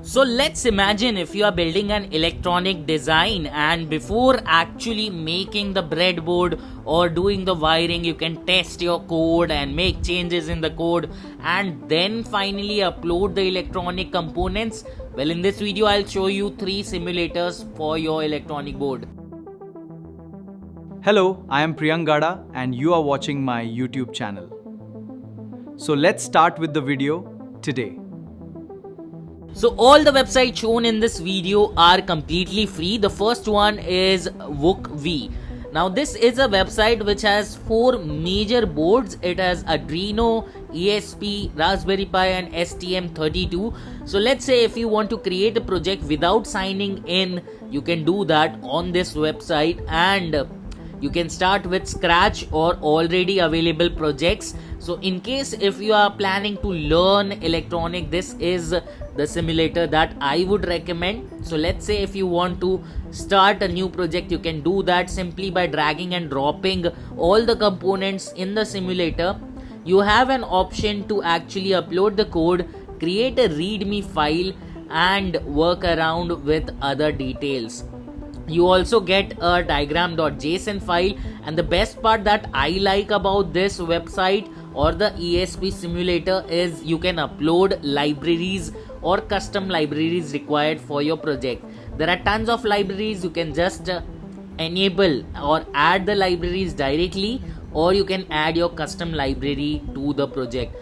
So let's imagine if you are building an electronic design, and before actually making the breadboard or doing the wiring, you can test your code and make changes in the code and then finally upload the electronic components. Well, in this video I'll show you 3 simulators for your electronic board. Hello, I am Priyank Gada and you are watching my YouTube channel. So let's start with the video today. So all the websites shown in this video are completely free. The first one is Wokwi. Now this is a website which has 4 major boards. It has Arduino, ESP, Raspberry Pi and STM32. So let's say if you want to create a project without signing in, you can do that on this website, and you can start with scratch or already available projects. So in case if you are planning to learn electronic, this is the simulator that I would recommend. So let's say if you want to start a new project, you can do that simply by dragging and dropping all the components in the simulator. You have an option to actually upload the code, create a readme file and work around with other details. You also get a diagram.json file, and the best part that I like about this website or the ESP simulator is you can upload libraries or custom libraries required for your project. There are tons of libraries. You can just enable or add the libraries directly, or you can add your custom library to the project.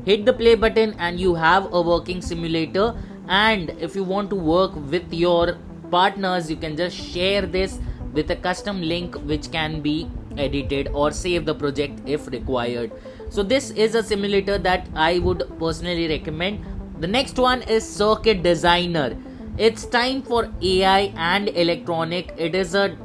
Hit the play button and you have a working simulator. And if you want to work with your partners, you can just share this with a custom link which can be edited or save the project if required. So this is a simulator that I would personally recommend. The next one is Cirkit Designer. It's time for AI and electronic. It is a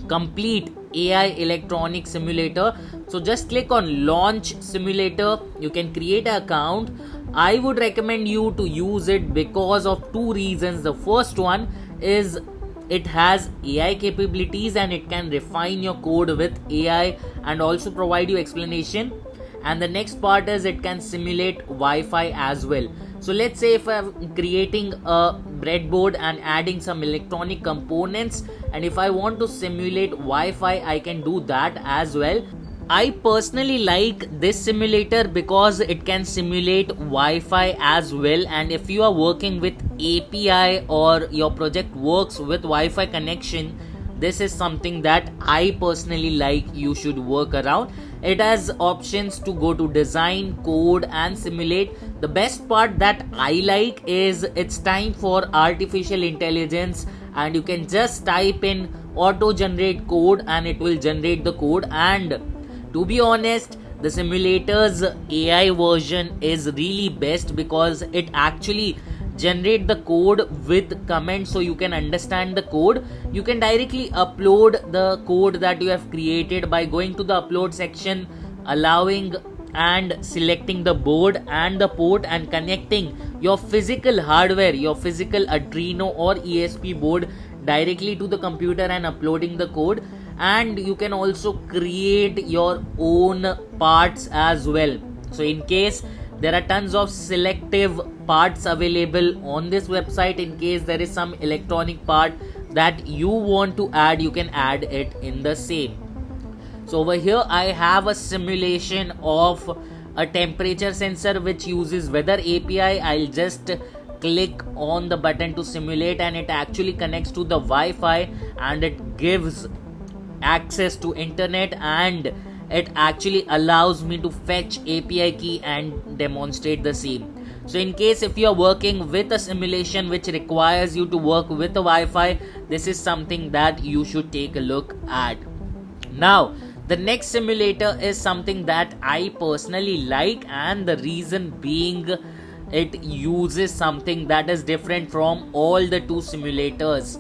complete AI electronic simulator. So just click on launch simulator. You can create an account. I would recommend you to use it because of 2 reasons. The first one is it has AI capabilities and it can refine your code with AI and also provide you explanation. And the next part is it can simulate Wi-Fi as well. So let's say if I'm creating a breadboard and adding some electronic components, and if I want to simulate Wi-Fi, I can do that as well. I personally like this simulator because it can simulate Wi-Fi as well, and if you are working with API or your project works with Wi-Fi connection, this is something that I personally like. You should work around. It has options to go to design, code and simulate. The best part that I like is it's time for artificial intelligence, and you can just type in auto generate code and it will generate the code. And to be honest, the simulator's AI version is really best because it actually generate the code with comments, so you can understand the code. You can directly upload the code that you have created by going to the upload section, allowing and selecting the board and the port and connecting your physical hardware, your physical Arduino or ESP board directly to the computer and uploading the code. And you can also create your own parts as well. So in case there are tons of selective parts available on this website, in case there is some electronic part that you want to add, you can add it in the same. So over here I have a simulation of a temperature sensor which uses weather API. I'll just click on the button to simulate and it actually connects to the Wi-Fi and it gives access to internet, and it actually allows me to fetch API key and demonstrate the same. So in case if you are working with a simulation which requires you to work with the Wi-Fi, this is something that you should take a look at. Now the next simulator is something that I personally like, and the reason being it uses something that is different from all the 2 simulators.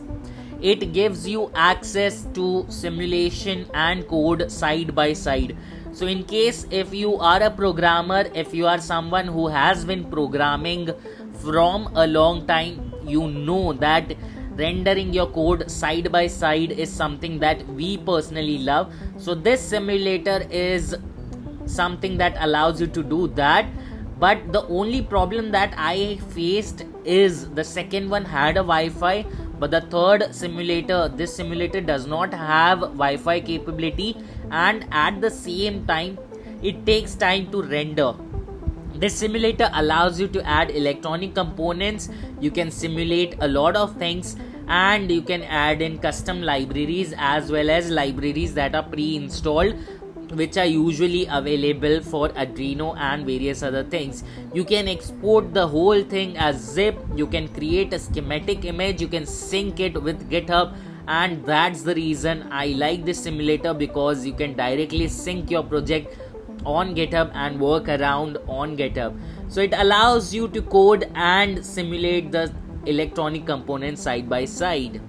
It gives you access to simulation and code side by side. So in case if you are a programmer, if you are someone who has been programming from a long time, you know that rendering your code side by side is something that we personally love. So this simulator is something that allows you to do that. But the only problem that I faced is the second one had a Wi-Fi, but the third simulator, this simulator does not have Wi-Fi capability, and at the same time it takes time to render. This simulator allows you to add electronic components, you can simulate a lot of things, and you can add in custom libraries as well as libraries that are pre-installed, which are usually available for Arduino and various other things. You can export the whole thing as zip, you can create a schematic image, you can sync it with GitHub, and that's the reason I like this simulator, because you can directly sync your project on GitHub and work around on GitHub. So it allows you to code and simulate the electronic components side by side.